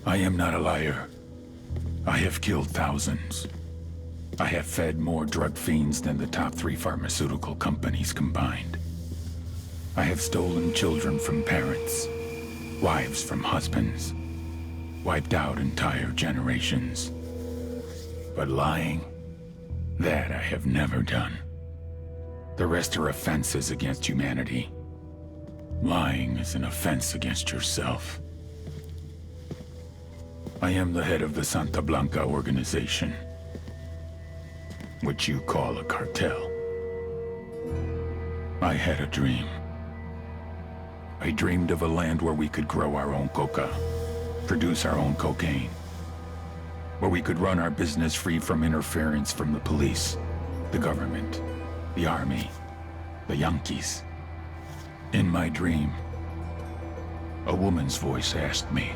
I am not a liar. I have killed thousands. I have fed more drug fiends than the top 3 pharmaceutical companies combined. I have stolen children from parents, wives from husbands, wiped out entire generations. But lying, that I have never done. The rest are offenses against humanity. Lying is an offense against yourself. I am the head of the Santa Blanca organization, which you call a cartel. I had a dream. I dreamed of a land where we could grow our own coca, produce our own cocaine, where we could run our business free from interference from the police, the government, the army, the Yankees. In my dream, a woman's voice asked me,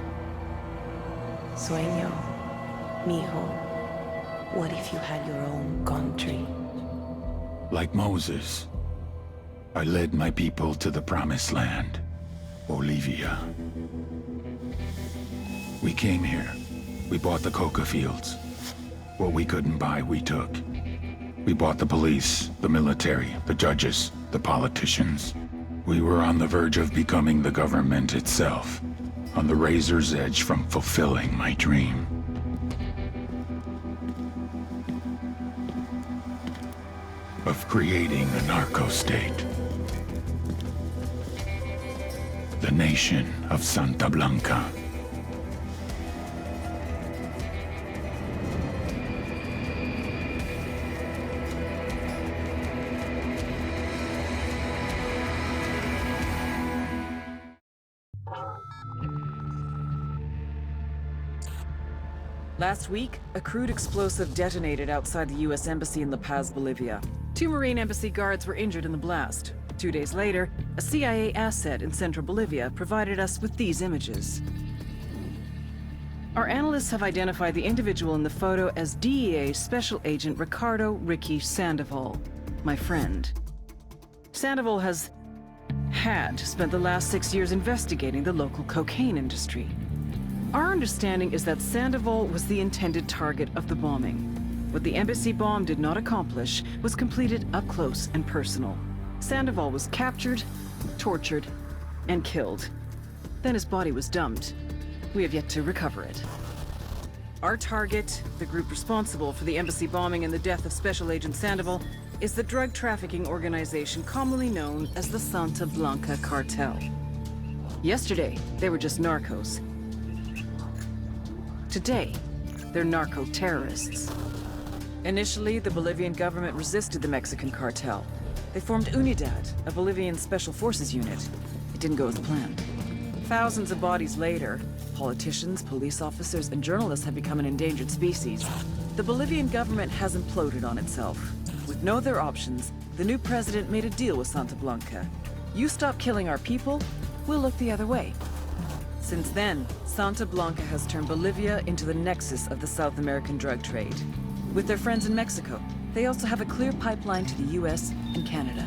Sueño, mijo, what if you had your own country? like Moses, I led my people to the promised land, Bolivia. We came here. We bought the coca fields. What we couldn't buy, we took. We bought the police, the military, the judges, the politicians. We were on the verge of becoming the government itself, on the razor's edge from fulfilling my dream. Of creating a narco-state. The nation of Santa Blanca. Last week, a crude explosive detonated outside the U.S. Embassy in La Paz, Bolivia. 2 Marine Embassy guards were injured in the blast. 2 days later, a CIA asset in central Bolivia provided us with these images. Our analysts have identified the individual in the photo as DEA Special Agent Ricardo Ricky Sandoval, my friend. Sandoval had spent the last 6 years investigating the local cocaine industry. Our understanding is that Sandoval was the intended target of the bombing. What the embassy bomb did not accomplish was completed up close and personal. Sandoval was captured, tortured, and killed. Then his body was dumped. We have yet to recover it. Our target, the group responsible for the embassy bombing and the death of Special Agent Sandoval, is the drug trafficking organization commonly known as the Santa Blanca Cartel. Yesterday, they were just narcos. Today, they're narco-terrorists. Initially, the Bolivian government resisted the Mexican cartel. They formed UNIDAD, a Bolivian special forces unit. It didn't go as planned. Thousands of bodies later, politicians, police officers, and journalists have become an endangered species. The Bolivian government has imploded on itself. With no other options, the new president made a deal with Santa Blanca. You stop killing our people, we'll look the other way. Since then, Santa Blanca has turned Bolivia into the nexus of the South American drug trade. With their friends in Mexico, they also have a clear pipeline to the US and Canada.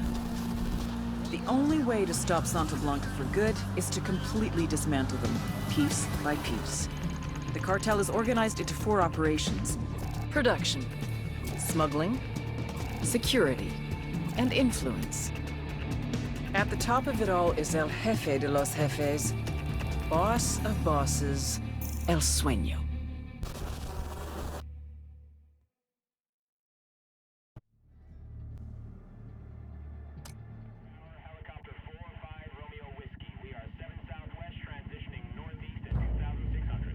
The only way to stop Santa Blanca for good is to completely dismantle them, piece by piece. The cartel is organized into 4 operations: production, smuggling, security, and influence. At the top of it all is El Jefe de los Jefes, boss of bosses, El Sueño. Helicopter 405 Romeo Whiskey. We are 7 southwest, transitioning northeast at 2,600.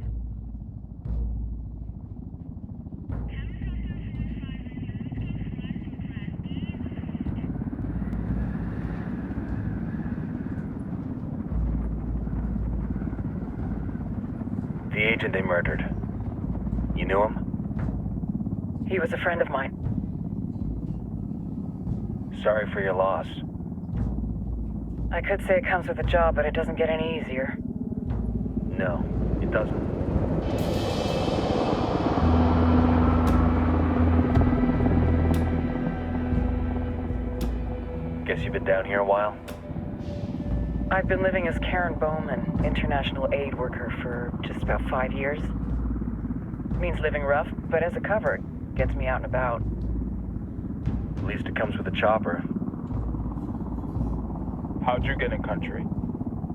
The agent they murdered. You knew him? He was a friend of mine. Sorry for your loss. I could say it comes with a job, but it doesn't get any easier. No, it doesn't. Guess you've been down here a while? I've been living as Karen Bowman, international aid worker, for just about 5 years. Means living rough, but as a cover, gets me out and about. At least it comes with a chopper. How'd you get in country?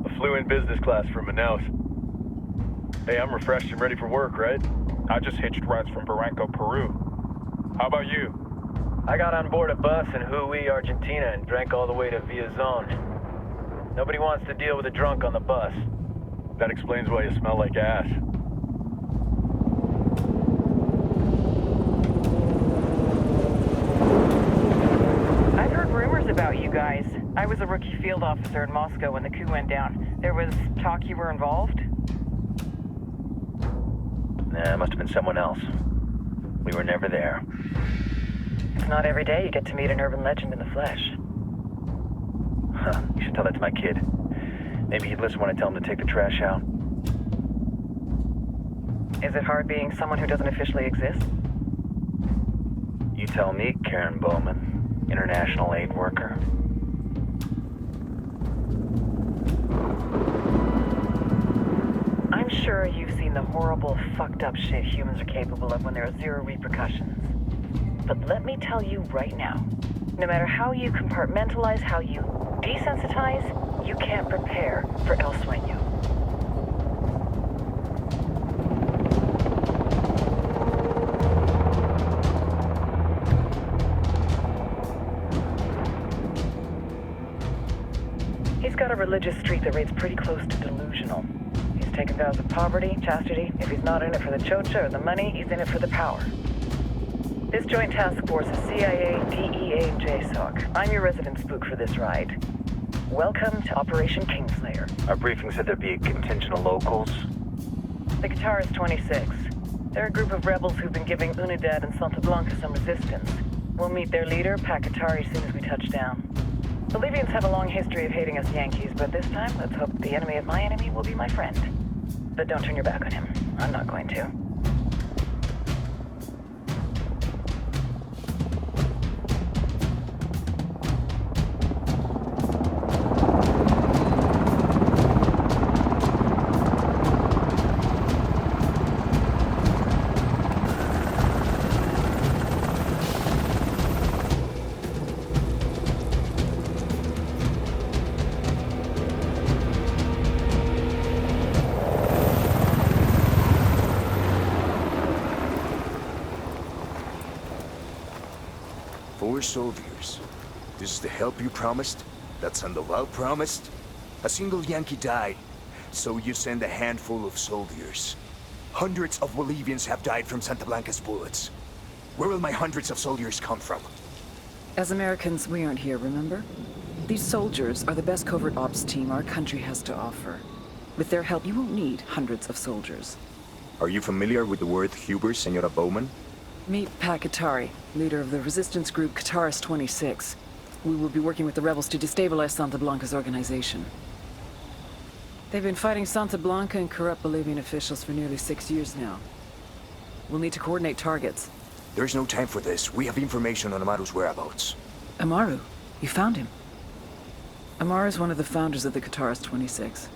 I flew in business class from Manaus. Hey, I'm refreshed and ready for work, right? I just hitched rides from Barranco, Peru. How about you? I got on board a bus in Jujuy, Argentina, and drank all the way to Villazon. Nobody wants to deal with a drunk on the bus. That explains why you smell like ass. I've heard rumors about you guys. I was a rookie field officer in Moscow when the coup went down. There was talk you were involved? Nah, it must have been someone else. We were never there. It's not every day you get to meet an urban legend in the flesh. Huh, you should tell that to my kid. Maybe he'd listen when I tell him to take the trash out. Is it hard being someone who doesn't officially exist? You tell me, Karen Bowman, international aid worker. I'm sure you've seen the horrible, fucked up shit humans are capable of when there are zero repercussions. But let me tell you right now, no matter how you compartmentalize, how you desensitize, you can't prepare for El Sueño. He's got a religious streak that rates pretty close to delusional. He's taken vows of poverty, chastity. If he's not in it for the chocha or the money, he's in it for the power. This joint task force is CIA, DEA, and JSOC. I'm your resident spook for this ride. Welcome to Operation Kingslayer. Our briefing said there'd be a contingent of locals. The Qatar is 26. They're a group of rebels who've been giving Unidad and Santa Blanca some resistance. We'll meet their leader, Pakatari, as soon as we touch down. Bolivians have a long history of hating us Yankees, but this time, let's hope the enemy of my enemy will be my friend. But don't turn your back on him. I'm not going to. Four soldiers. This is the help you promised? That Sandoval promised? A single Yankee died, so you send a handful of soldiers. Hundreds of Bolivians have died from Santa Blanca's bullets. Where will my hundreds of soldiers come from? As Americans, we aren't here, remember? These soldiers are the best covert ops team our country has to offer. With their help, you won't need hundreds of soldiers. Are you familiar with the word Huber, Senora Bowman? Meet Pakatari, leader of the resistance group Qatar's 26. We will be working with the rebels to destabilize Santa Blanca's organization. They've been fighting Santa Blanca and corrupt Bolivian officials for nearly 6 years now. We'll need to coordinate targets. There's no time for this. We have information on Amaru's whereabouts. Amaru? You found him? Amaru is one of the founders of the Qatar's 26.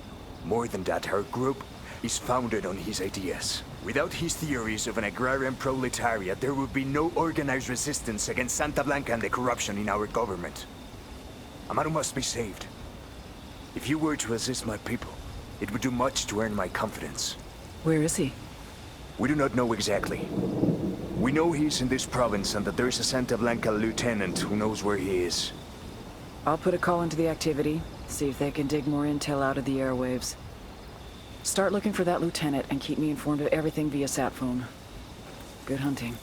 More than that, her group is founded on his ideas. Without his theories of an agrarian proletariat, there would be no organized resistance against Santa Blanca and the corruption in our government. Amaru must be saved. If you were to assist my people, it would do much to earn my confidence. Where is he? We do not know exactly. We know he's in this province and that there is a Santa Blanca lieutenant who knows where he is. I'll put a call into the activity, see if they can dig more intel out of the airwaves. Start looking for that lieutenant and keep me informed of everything via sat phone. Good hunting.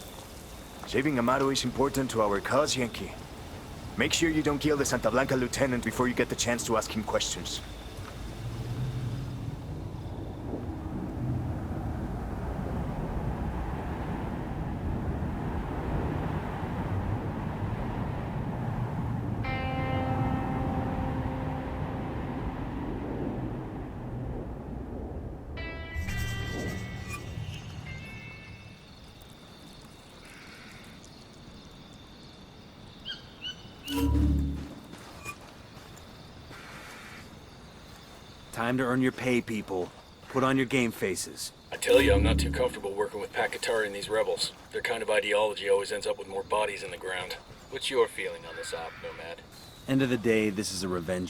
Saving Amaru is important to our cause, Yankee. Make sure you don't kill the Santa Blanca lieutenant before you get the chance to ask him questions. Time to earn your pay, people. Put on your game faces. I tell you, I'm not too comfortable working with Pakatari and these rebels. Their kind of ideology always ends up with more bodies in the ground. What's your feeling on this op, Nomad? End of the day, this is a revenge.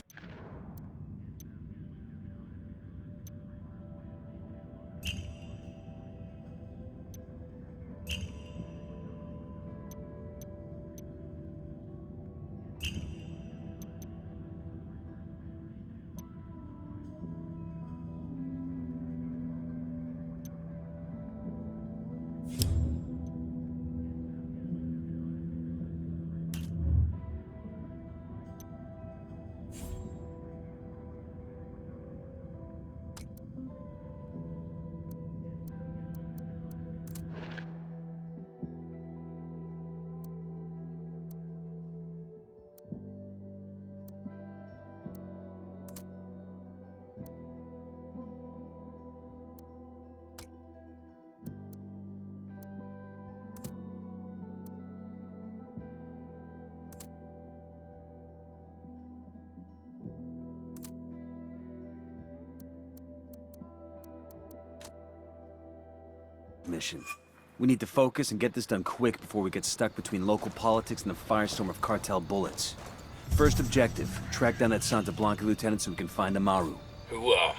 Mission. We need to focus and get this done quick before we get stuck between local politics and the firestorm of cartel bullets. First objective, track down that Santa Blanca lieutenant so we can find Amaru. Hooah.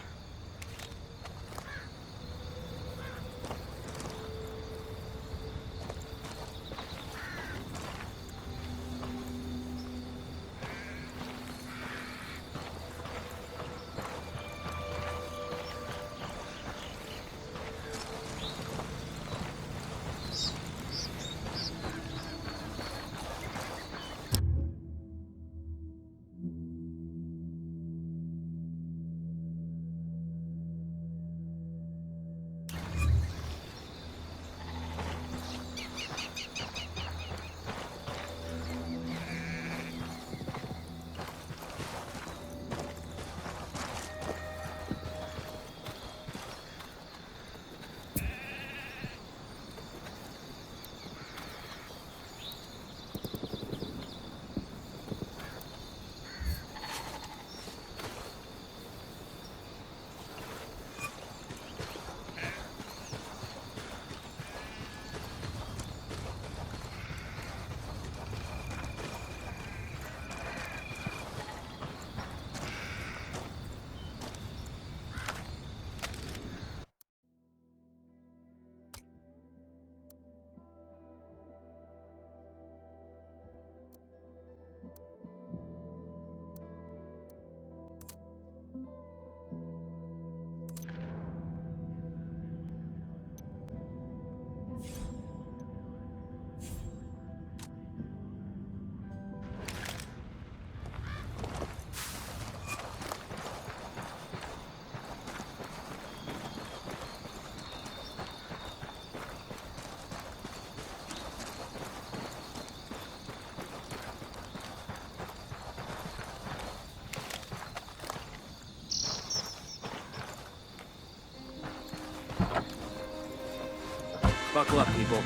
Buckle up, people.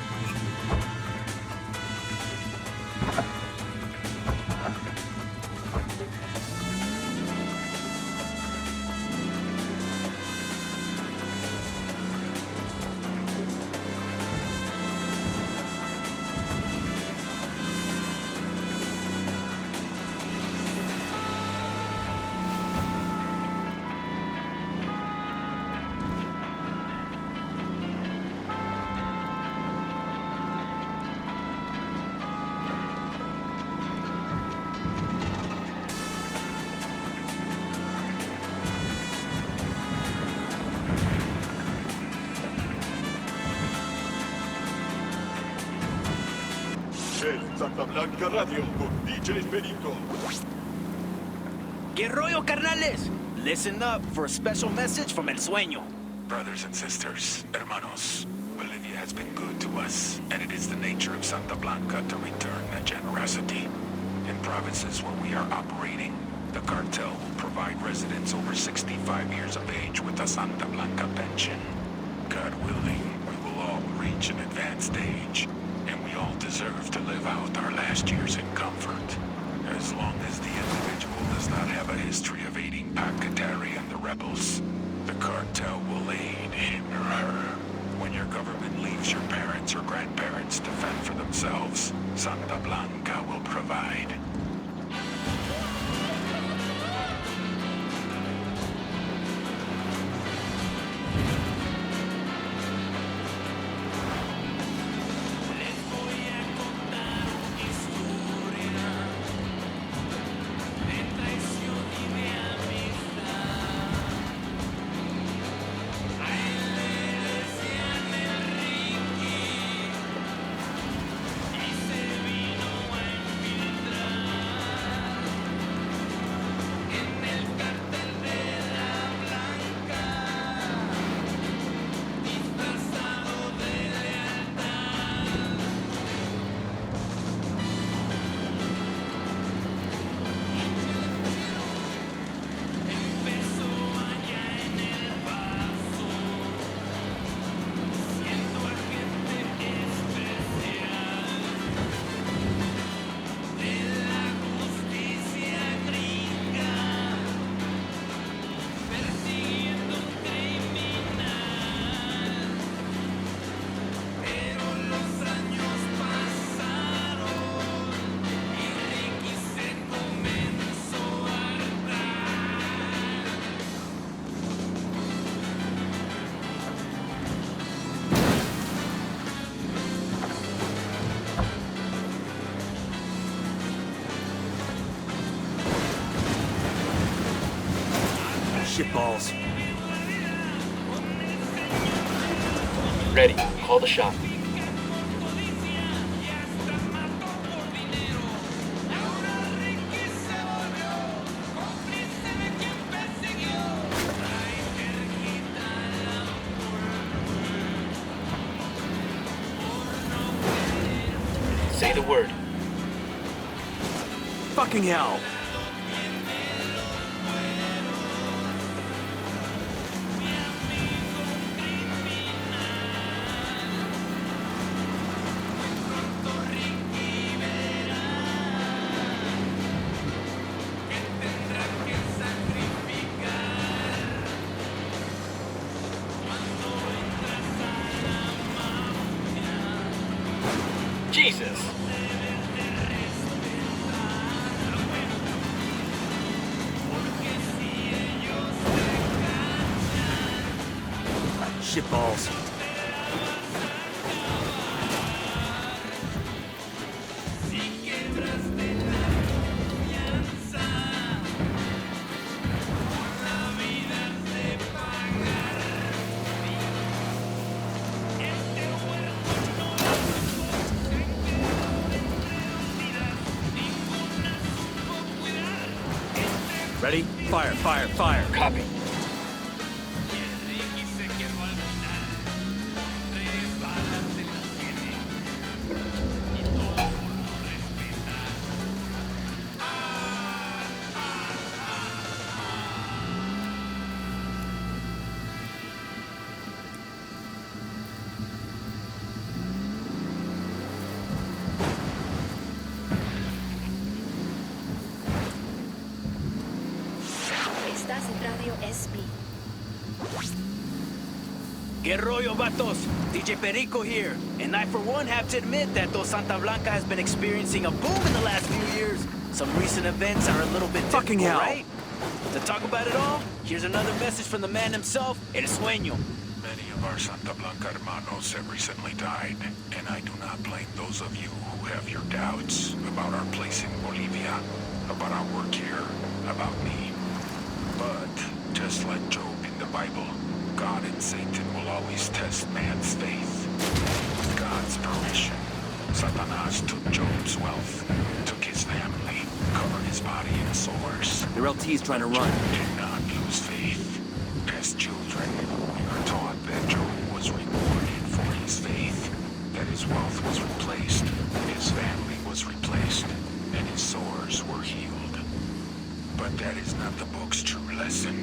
El Santa Blanca Radio con DJ Perico. ¿Qué rollo, carnales? Listen up for a special message from El Sueño. Brothers and sisters, hermanos, Bolivia has been good to us, and it is the nature of Santa Blanca to return that generosity. In provinces where we are operating, the cartel will provide residents over 65 years of age with a Santa Blanca pension. God willing, we will all reach an advanced age, and we all deserve to live out our last years in comfort. As long as the individual does not have a history of aiding Pakatari and the rebels. The cartel will aid him or her. When your government leaves your parents or grandparents to fend for themselves, Santa Blanca will provide. Shitballs. Ready. Call the shot. Say the word. Fucking hell. Jesus! Shitballs. Ready? Fire, fire, fire. Copy. Estás en Radio SB. Que rollo, vatos? DJ Perico here. And I, for one, have to admit that though Santa Blanca has been experiencing a boom in the last few years, some recent events are a little bit Fucking difficult, hell. right? To talk about it all, here's another message from the man himself, El Sueño. Many of our Santa Blanca hermanos have recently died, and I do not blame those of you who have your doubts about our place in Bolivia, about our work here, about me. But, just like Job in the Bible, God and Satan will always test man's faith. With God's permission, Satanas took Job's wealth, took his family, covered his body in sores. Their LT's trying to run. Job did not lose faith. As children, we are taught that Job was rewarded for his faith, that his wealth was replaced, his family was replaced, and his sores were healed. But that is not the book's true lesson.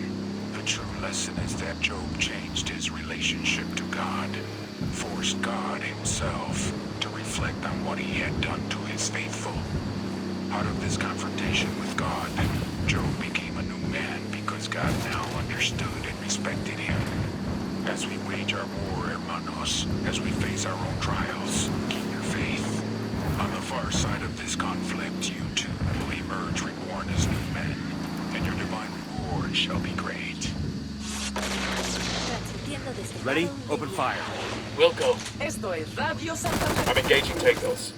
The true lesson is that Job changed his relationship to God, forced God himself to reflect on what he had done to his faithful. Out of this confrontation with God, Job became a new man because God now understood understood and respected him. As we wage our war, hermanos, as we face our own trials, keep your faith. On the far side of this conflict, you too will emerge reborn as new men, and your divine reward shall be great. Ready? Open fire. Wilco, Esto es Radio Santa. I'm engaging Tecos.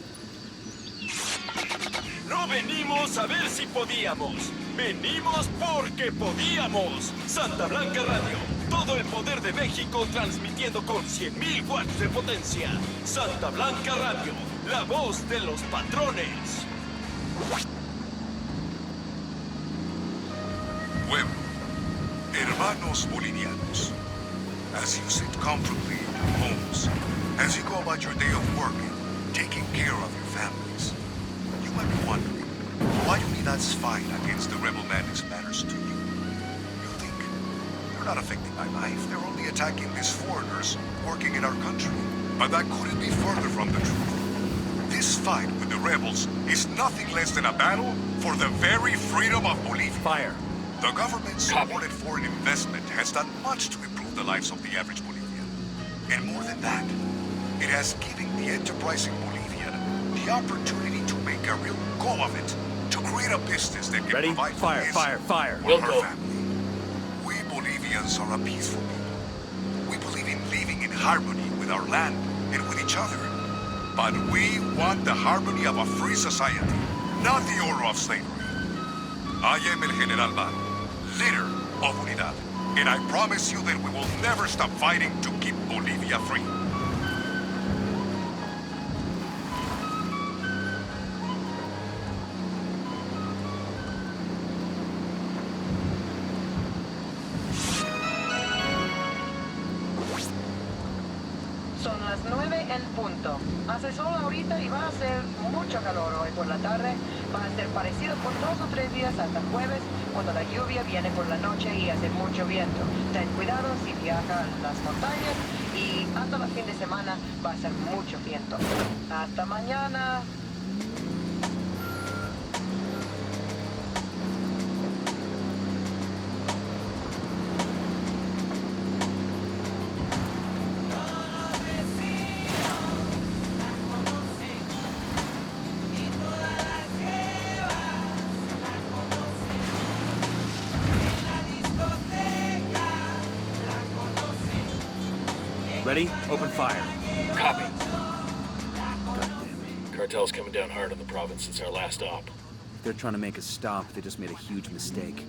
No venimos a ver si podíamos. Venimos porque podíamos. Santa Blanca Radio. Todo el poder de México transmitiendo con 100.000 watts de potencia. Santa Blanca Radio. La voz de los patrones. Pueblo, hermanos bolivianos, as you sit comfortably in your homes, as you go about your day of work and taking care of your families, you might be wondering why Unidad's fight against the rebel bandits matters to you. You think they're not affecting my life, they're only attacking these foreigners working in our country. But that couldn't be further from the truth. This fight with the rebels is nothing less than a battle for the very freedom of Bolivia. Fire. The government's supported foreign investment has done much to improve the lives of the average Bolivian. And more than that, it has given the enterprising Bolivian the opportunity to make a real go of it, to create a business that can provide for his and her family. We Bolivians are a peaceful people. We believe in living in harmony with our land and with each other. But we want the harmony of a free society, not the order of slavery. I am El General Malo, leader of Unidad, and I promise you that we will never stop fighting to keep Bolivia free. Son las 9 en punto. Hace sol ahorita y va a ser mucho calor hoy por la tarde. Va a ser parecido por 2 o 3 días hasta jueves, cuando la lluvia viene por la noche y hace mucho viento. Ten cuidado si viaja a las montañas y hasta el fin de semana va a ser mucho viento. Hasta mañana. Ready? Open fire. Copy. Cartel's coming down hard on the province since our last op. They're trying to make us stop. They just made a huge mistake.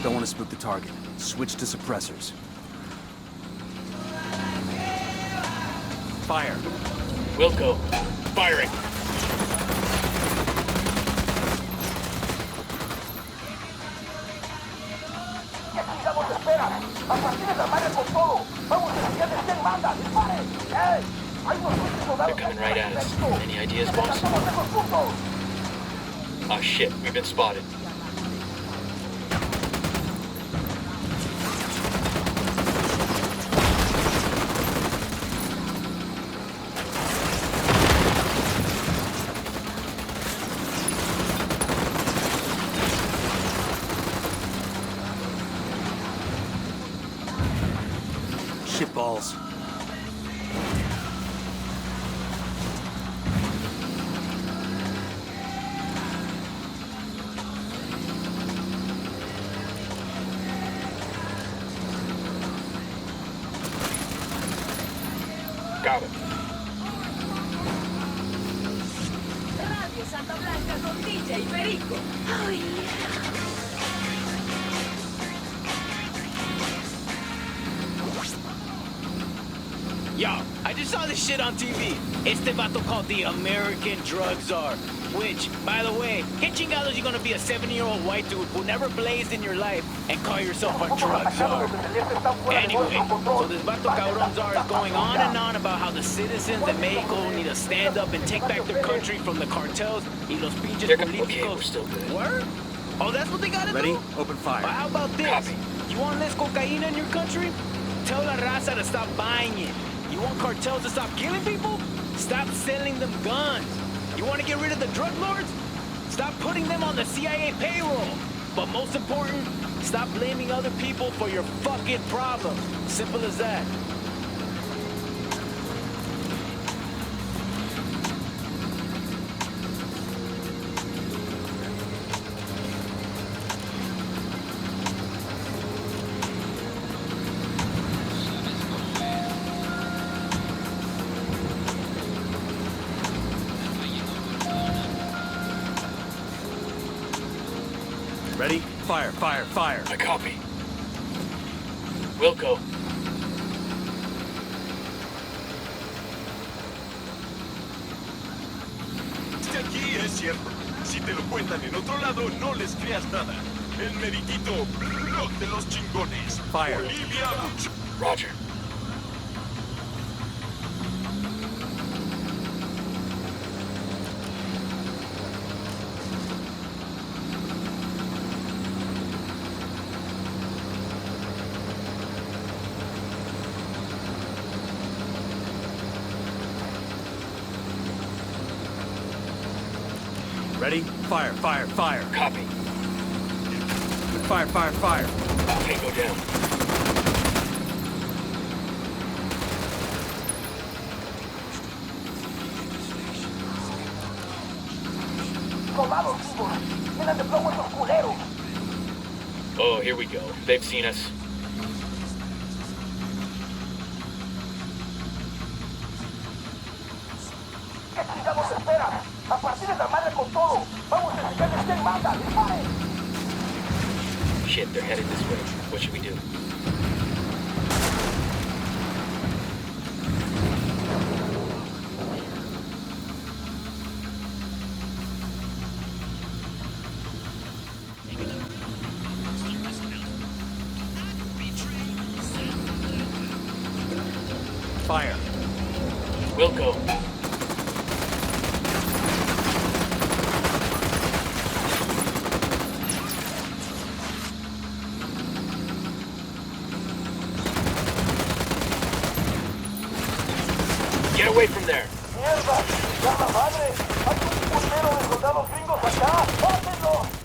Don't want to spook the target. Switch to suppressors. Fire. Wilco, firing. They're coming right at us. Any ideas, boss? Ah, shit. We've been spotted. Shitballs. Got it. Radio Santa Blanca con DJ Perico. Oh, yeah. Yo, I just saw this shit on TV. It's the vato called the American Drug Czar. Which, by the way, ¿qué chingados you gonna be a 70-year-old white dude who never blazed in your life and call yourself a drug czar? Anyway, so this vato cabrón czar is going on and on about how the citizens of Mexico need to stand up and take back their country from the cartels y los pinches políticos. Okay, we're still good. Word? Oh, that's what they gotta Ready? do? Open fire. How about this? Copy. You want less cocaine in your country? Tell la raza to stop buying it. You want cartels to stop killing people? Stop selling them guns. You want to get rid of the drug lords? Stop putting them on the CIA payroll. But most important, stop blaming other people for your fucking problems. Simple as that. Ready? Fire, fire, fire. I copy. Wilco. Aquí es cierto. Si te lo cuentan en otro lado, no les creas nada. El meritito blog de los chingones. Fire. Olivia Mucho. Roger. Ready? Fire, fire, fire. Copy. Fire, fire, fire. Tango down. Oh, here we go. They've seen us. Shit, they're headed this way. What should we do? Fire. Wilco. Get away from there. ¡Mierda! ¡Ya la madre! ¡Hay un puñero de soldados gringos acá! ¡Mátenlo!